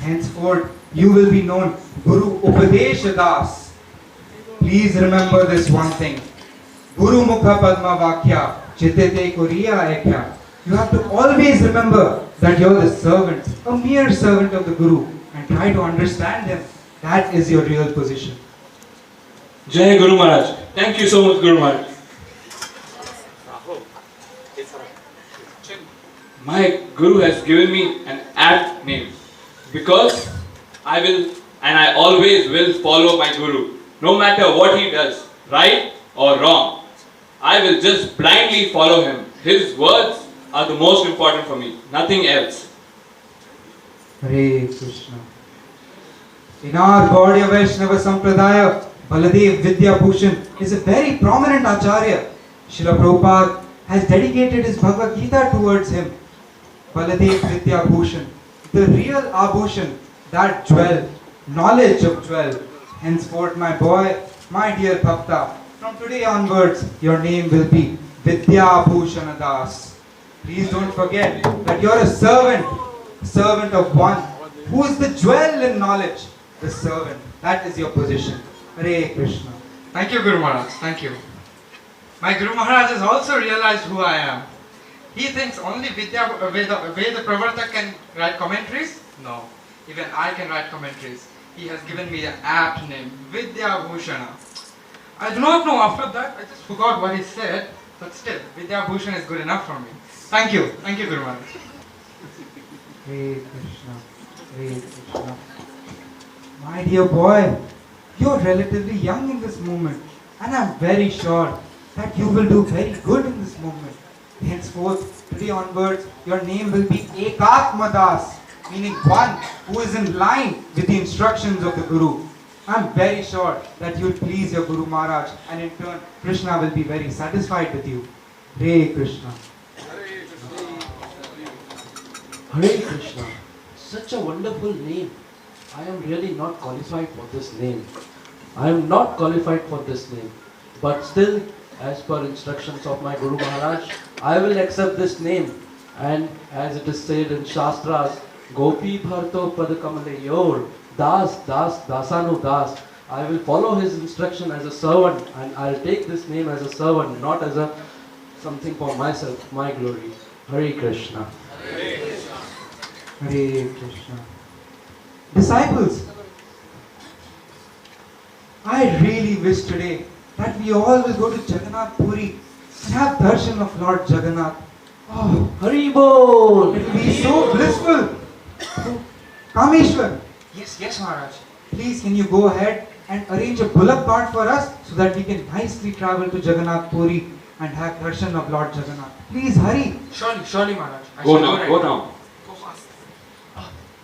Henceforth, you will be known Guru Upadesh Das. Please remember this one thing. Guru Mukha Padma Vakya Chitete Kuriya Ekya. You have to always remember that you're the servant, a mere servant of the Guru, and try to understand him. That is your real position. Jai Guru Maharaj. Thank you so much, Guru Maharaj. My Guru has given me an apt name because I will and I always will follow my Guru, no matter what he does, right or wrong. I will just blindly follow him. His words are the most important for me, nothing else. Hare Krishna. In our Gaudiya Vaishnava Sampradaya, Baladev Vidya Bhushan is a very prominent Acharya. Srila Prabhupada has dedicated his Bhagavad Gita towards him. Baladev Vidya Bhushan, the real Abhushan, that jewel, knowledge of jewel. Henceforth, my boy, my dear Bhakta, from today onwards, your name will be Vidya Bhushan Das. Please don't forget that you're a servant of one who is the jewel in knowledge, the servant. That is your position. Hare Krishna. Thank you, Guru Maharaj. Thank you. My Guru Maharaj has also realized who I am. He thinks only Veda Pravartak can write commentaries? No. Even I can write commentaries. He has given me an apt name, Vidya Bhushana. I do not know after that, I just forgot what he said, but still, Vidya Bhushan is good enough for me. Thank you. Thank you, Guru Maharaj. Hare Krishna. Hare Krishna. My dear boy, you're relatively young in this moment, and I'm very sure that you will do very good in this moment. Henceforth, today onwards, your name will be Ekatma Das, meaning one who is in line with the instructions of the Guru. I'm very sure that you'll please your Guru Maharaj, and in turn, Krishna will be very satisfied with you. Hare Krishna. Hare Krishna. Such a wonderful name. I am really not qualified for this name. I am not qualified for this name. But still, as per instructions of my Guru Maharaj, I will accept this name. And as it is said in Shastras, Gopi Bharto Padakamale Yor, Das, Das, Dasanu Das. I will follow his instruction as a servant, and I'll take this name as a servant, not as a something for myself, my glory. Hare Krishna. Hare Krishna. Disciples, I really wish today that we all will go to Jagannath Puri and have darshan of Lord Jagannath. Oh, Haribol! it will be so blissful. Kameshwar, Yes, Maharaj. please can you go ahead and arrange a bullock cart for us so that we can nicely travel to Jagannath Puri and have darshan of Lord Jagannath. Please hurry. Surely, Maharaj. I Go shall now, right go now. Go fast.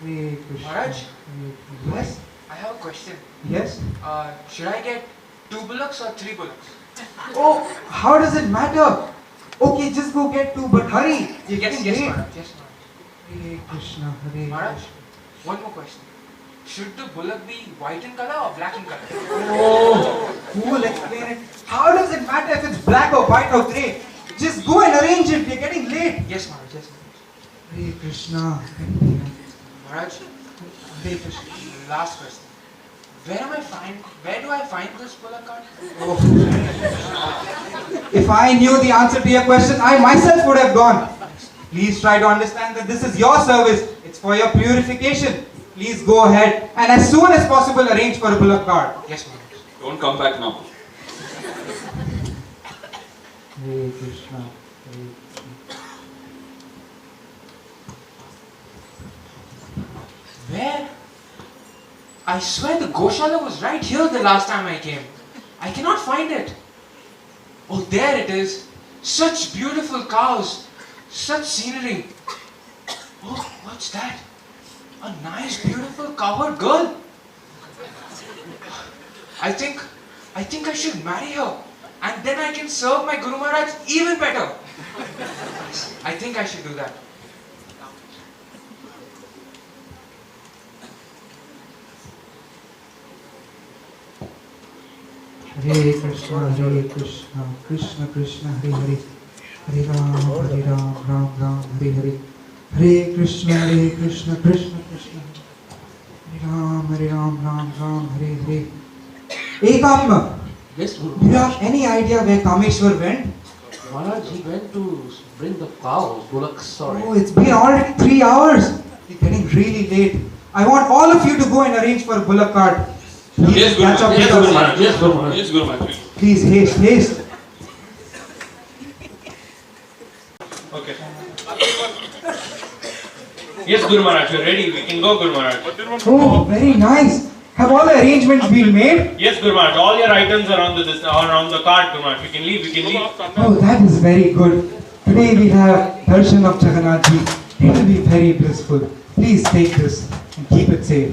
Hare Krishna. Maharaj? Hare Krishna. Yes, I have a question. yes. Should I get 2 bullocks or 3 bullocks? Oh, how does it matter? Okay, just go get two, but hurry. You're Yes, getting yes, late. Maharaj. Yes, Maharaj. Hare Krishna, Hare Maharaj, Krishna. one more question. Should the bullock be white in color or black in color? Oh, who will explain it? How does it matter if it's black or white or grey? Just go and arrange it. We're getting late. Yes, Maharaj. Yes, Maharaj. Hare Krishna. Maharaj, Hare Krishna. last question. Where do I find this bullock cart? Oh. If I knew the answer to your question, I myself would have gone. Please try to understand that this is your service. It's for your purification. Please go ahead and as soon as possible arrange for a bullock cart. Yes, Maharaj. Don't come back now. Hare Krishna. Hare Krishna. Where? I swear the Goshala was right here the last time I came. I cannot find it. Oh, there it is. Such beautiful cows. Such scenery. Oh, what's that? A nice, beautiful cowherd girl. I think I should marry her. And then I can serve my Guru Maharaj even better. I think I should do that. Hare Krishna, Krishna Krishna, Hare Hare, Hare Ram, Ram Ram, Hare Hare, Hare Krishna, Krishna Krishna. Hare Ram, Ram Ram, Hare Hare. Ekatma, Yes, Guru do you Maharaj. have any idea where Kameshwar went? Maharaj, he went to bring the cows, bullocks, sorry. Oh, it's been already 3 hours. It's getting really late. I want all of you to go and arrange for a bullock cart. Please Yes, Guru catch up Maharaj. with Yes, us. Guru Maharaj. Yes, Guru Maharaj. Yes, Guru Maharaj. Please, haste, haste. Okay. Yes, Guru Maharaj, you're ready. We can go, Guru Maharaj. Oh, very nice. Have all the arrangements been made? Yes, Guru Maharaj. All your items are on the cart, Guru Maharaj. We can leave. We can leave. Oh, that is very good. Today we have darshan of Jagannath Ji. It will be very blissful. Please take this and keep it safe.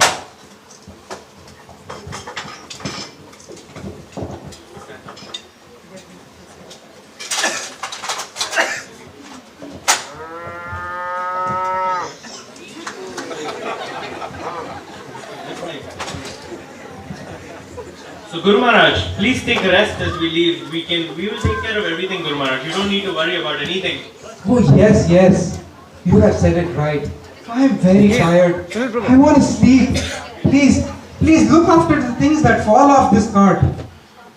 So, Guru Maharaj, please take a rest as we leave. We will take care of everything, Guru Maharaj. You don't need to worry about anything. Oh, yes, yes. You have said it right. I am very tired. I want to sleep. Please, please look after the things that fall off this cart.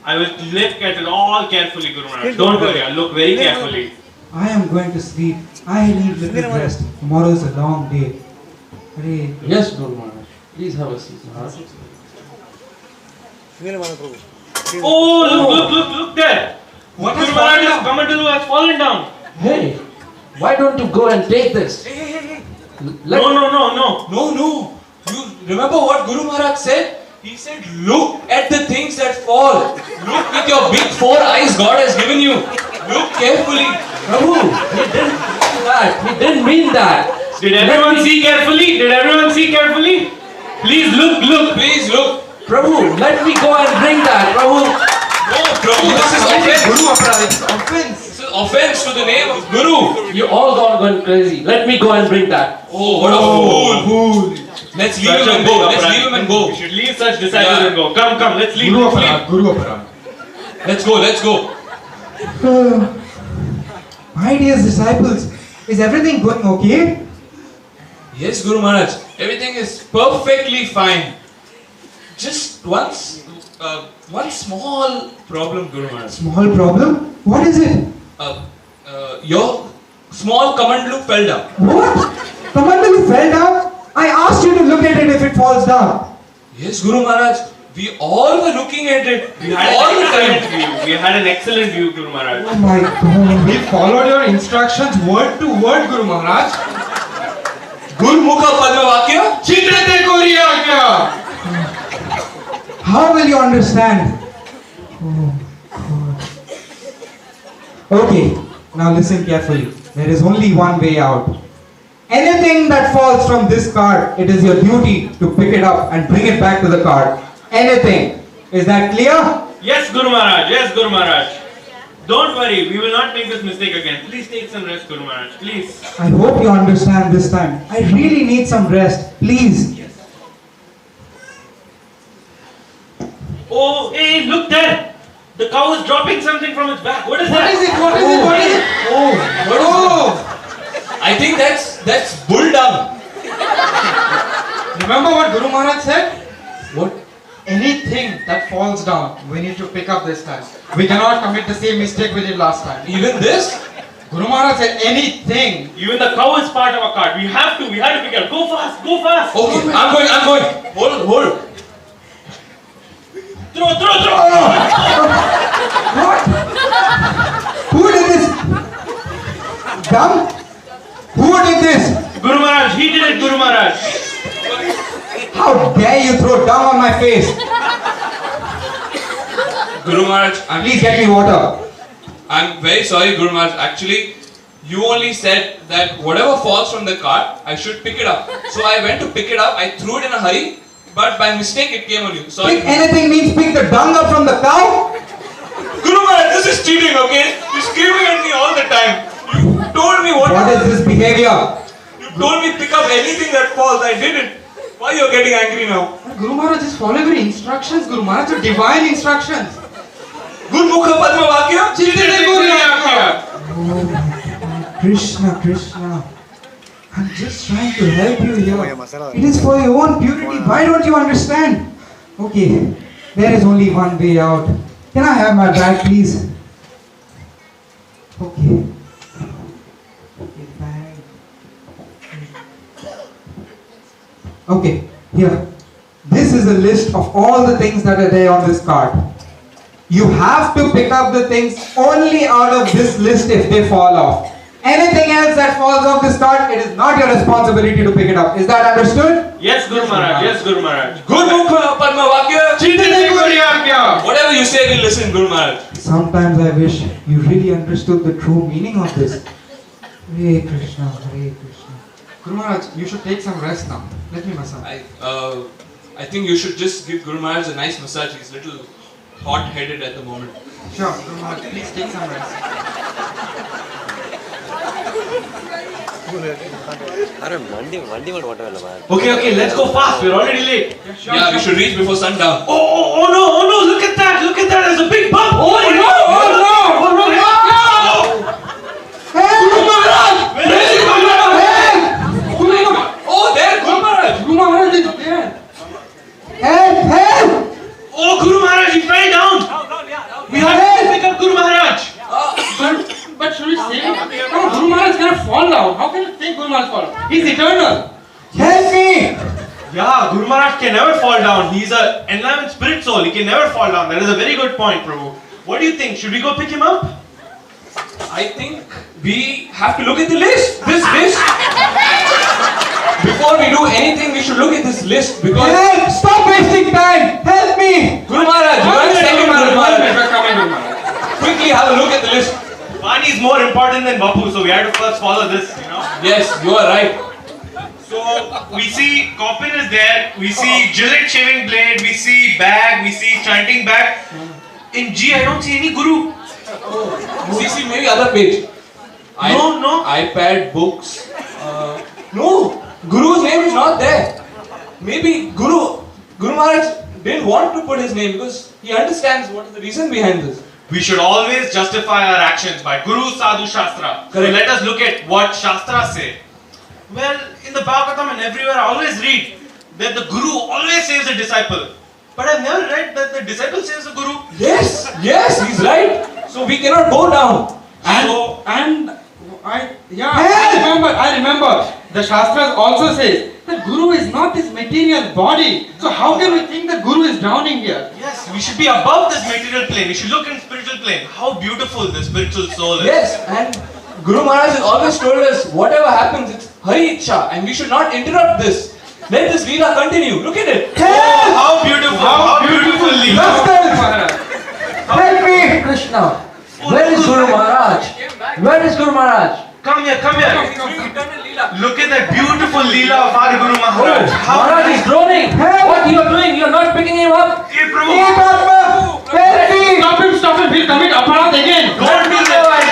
I will look at it all carefully, Guru Maharaj. Don't worry. I'll look very carefully. I am going to sleep. I need little rest. Tomorrow is a long day. Hare Yes, Guru Maharaj. Please have a seat, Maharaj. Oh, look there. What Guru has Maharaj, fallen down? Kamandalu has fallen down. Hey, why don't you go and take this? Let- No. No. You remember what Guru Maharaj said? He said, look at the things that fall. Look with your big 4 eyes God has given you. Look carefully. Prabhu, he didn't mean that. He didn't mean that. Did everyone see carefully? Did everyone see carefully? Please look. Please look. Prabhu, let me go and bring that. Prabhu, No, Prabhu, this is offense. Guru Aparad, it's offense. This is offense to the name of Guru. you all gone crazy. Let me go and bring that. Oh, what a fool. Let's leave him and go. Let's leave him and go. We should leave such disciples Yeah. and go. Come, let's leave. Guru Let's leave. Aparad, Guru Aparad. Let's go. My dear disciples, is everything going okay? Yes, Guru Maharaj. Everything is perfectly fine. Just one small problem, Guru Maharaj. Small problem? What is it? Your small Kamandalu fell down. What? Kamandalu fell down? I asked you to look at it if it falls down. Yes, Guru Maharaj. We all were looking at it. We had all an the excellent time. view. We had an excellent view, Guru Maharaj. Oh my God. We followed your instructions word to word, Guru Maharaj. Gurmukha Padmavakya. Chitrate Koriya kya? How will you understand? Oh God. Okay, now listen carefully. There is only one way out. Anything that falls from this cart, it is your duty to pick it up and bring it back to the cart. Anything. Is that clear? Yes, Guru Maharaj. Yes, Guru Maharaj. Don't worry. We will not make this mistake again. Please take some rest, Guru Maharaj. Please. I hope you understand this time. I really need some rest. Please. Oh, hey, look there. The cow is dropping something from its back. What is What that? is it? What is it? What is it? Oh! I think that's bull dung. Remember what Guru Maharaj said? What? Anything that falls down, we need to pick up this time. We cannot commit the same mistake we did last time. Even this? Guru Maharaj said anything. Even the cow is part of a cart. We have to pick it up. Go fast. Okay, I'm going. Hold. Throw. What? Who did this? Dumb? Who did this? Guru Maharaj, he did it, Guru Maharaj. How dare you throw dung on my face? Guru Maharaj, Please get me water. I'm very sorry, Guru Maharaj. Actually, you only said that whatever falls from the cart, I should pick it up. So I went to pick it up. I threw it in a hurry, but by mistake it came on you. Sorry. Pick anything means pick the dung up from the cow? Guru Maharaj, this is cheating, okay? You're screaming at me all the time. You told me what. What is this behavior? You told me pick up anything that falls. I did it. Why you're getting angry now? Guru Maharaj is following your instructions, Guru Maharaj, your divine instructions. Gurmukha Padmavakya. Chitrate Koriya kya? Oh my God. Krishna. I'm just trying to help you here. It is for your own purity, why don't you understand? Okay, there is only one way out. Can I have my bag, please? Okay. Okay, bag. Okay, here. This is a list of all the things that are there on this card. You have to pick up the things only out of this list if they fall off. Anything else that falls off this card, it is not your responsibility to pick it up. Is that understood? Yes, Guru Maharaj. Yes, Guru Maharaj. Gurmukha Padma Vakya. Whatever you say, we'll listen, Guru Maharaj. Sometimes I wish you really understood the true meaning of this. Hare Krishna, Hare Krishna. Guru Maharaj, you should take some rest now. Let me massage. I think you should just give Guru Maharaj a nice massage. He's a little hot-headed at the moment. Sure, Guru Maharaj, please take some rest. Okay, let's go fast. We're already late. Yeah, we should reach before sundown. Oh no, look at that. There's a big bump. Oh no! Guru Maharaj! Where is Guru Maharaj? Oh, there, Guru Maharaj. Guru Maharaj is there. Help! Oh, Guru Maharaj, he fell down. We have to pick up Guru Maharaj. But should we save him? No, Guru Maharaj cannot fall down. How can you think Guru Maharaj fall? He's eternal. Help me! Yeah, Guru Maharaj can never fall down. He's an enlightened spirit soul. He can never fall down. That is a very good point, Prabhu. What do you think? Should we go pick him up? I think we have to look at the list. This list. Before we do anything, we should look at this list because Help! Stop wasting time! Help me! Guru Maharaj, one second, Guru Maharaj. Quickly have a look at the list. Vani is more important than Bapu, so we have to first follow this, Yes, you are right. So, we see coffin is there, we see Gillette shaving blade, we see bag, we see chanting bag. In G, I don't see any Guru. See, maybe other page. No. iPad, books. No, Guru's name is not there. Maybe Guru Maharaj didn't want to put his name because he understands what is the reason behind this. We should always justify our actions by Guru, Sadhu, Shastra. So Correct. let us look at what Shastras say. Well, in the Bhagavatam and everywhere, I always read that the Guru always saves a disciple. But I've never read that the disciple saves the Guru. Yes, he's right. So we cannot go down. I remember. The Shastras also says that Guru is not this material body. So how can we think that Guru is drowning here? Yes, we should be above this material plane. We should look in spiritual plane. How beautiful the spiritual soul is. Yes, and Guru Maharaj has always told us whatever happens, it's Hari Ichha, and we should not interrupt this. Let this Leela continue. Look at it. Oh, how beautiful! How beautiful Leela. Help me! Krishna, where is Guru Maharaj? Where is Guru Maharaj? Come here. Look at that beautiful Leela of our Guru Maharaj. Maharaj is droning. What you are doing? You are not picking him up. Hey, Prabhu. Hey, Padma! Help me! Stop him. He'll commit aparat again. Don't do that.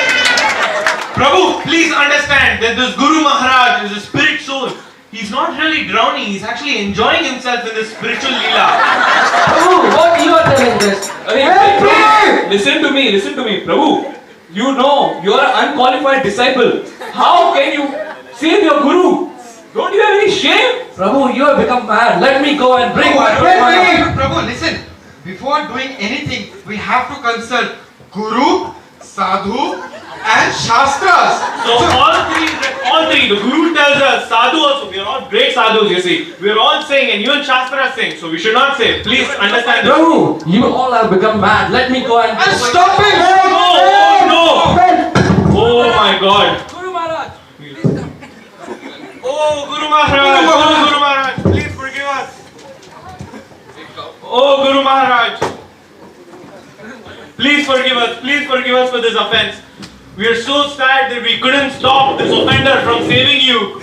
Prabhu, please understand that this Guru Maharaj is a spirit soul. He's not really drowning. He's actually enjoying himself in this spiritual Leela. Prabhu, what you are telling this? Help me! Listen to me, Prabhu. You know, you are an unqualified disciple. How can you save your Guru? Don't you have any shame? Prabhu, you have become mad. Let me go and bring my Guru Maharaj. Prabhu, listen. Before doing anything, we have to consult Guru, Sadhu, and Shastras. So all three, the Guru tells us, Sadhu also, we are all great sadhus, you see. We are all saying, and even Shastra saying, so we should not say. Please understand this. Prabhu, you all have become mad. Let me go and Stop it! No! Oh my God. Guru Maharaj. Oh, Guru Maharaj, Guru Maharaj, please forgive us. Oh, Guru Maharaj. Please forgive us for this offense. We are so sad that we couldn't stop this offender from saving you.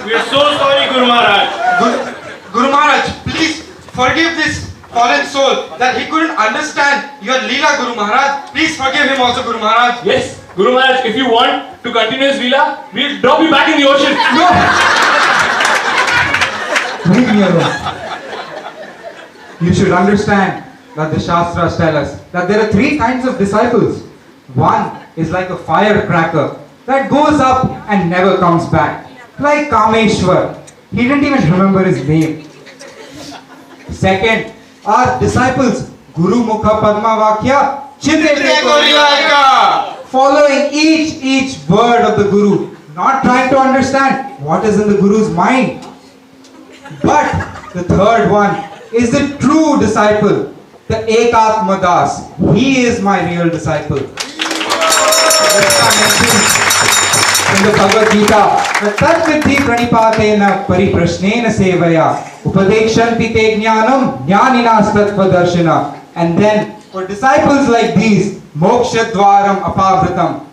We are so sorry, Guru Maharaj. Guru Maharaj, please forgive this fallen soul that he couldn't understand your Leela, Guru Maharaj. Please forgive him also, Guru Maharaj. Yes, Guru Maharaj, if you want to continue his Leela, we'll drop you back in the ocean. Leave me alone. You should understand that the Shastras tell us that there are three kinds of disciples. One is like a firecracker that goes up and never comes back. Like Kameshwar. He didn't even remember his name. Second, our disciples, Guru Mukha Padma Vakya, Chindre Goriyaka. following each word of the Guru, not trying to understand what is in the Guru's mind. But the third one is the true disciple, the Ekatma Das. He is my real disciple. Krishna mentions in the Bhagavad Gita, Tatvidhi pranipatena pariprashnena sevaya upadekshanti te jnanam jnaninas tattva darshana. And then for disciples like these, moksha dwaram apavritam,